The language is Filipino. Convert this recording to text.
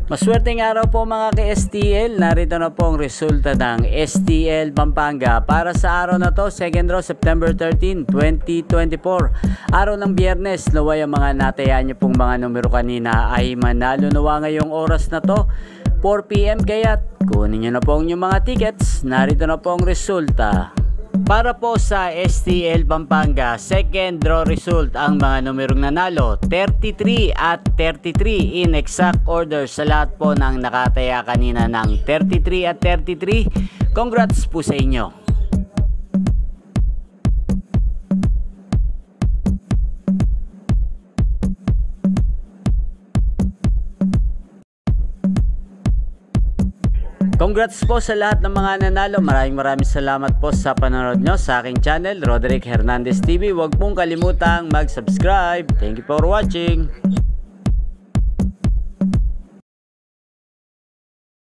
Maswerteng araw po mga ka-STL. Narito na po ang resulta ng STL Pampanga para sa araw na to, second draw September 13, 2024. Araw ng Biyernes, naway ang mga natayaan niyo pong mga numero kanina ay manalo nawa ngayong oras na to, 4 PM. Kaya't kunin niyo na po ang inyong mga tickets. Narito na po ang resulta. Para po sa STL Pampanga, second draw result, ang mga numerong nanalo 33 at 33 in exact order sa lahat po ng nakataya kanina ng 33 at 33. Congrats po sa inyo. Congrats po sa lahat ng mga nanalo. Maraming salamat po sa panonood nyo sa aking channel, Roderick Hernandez TV. Huwag pong kalimutang mag-subscribe. Thank you for watching.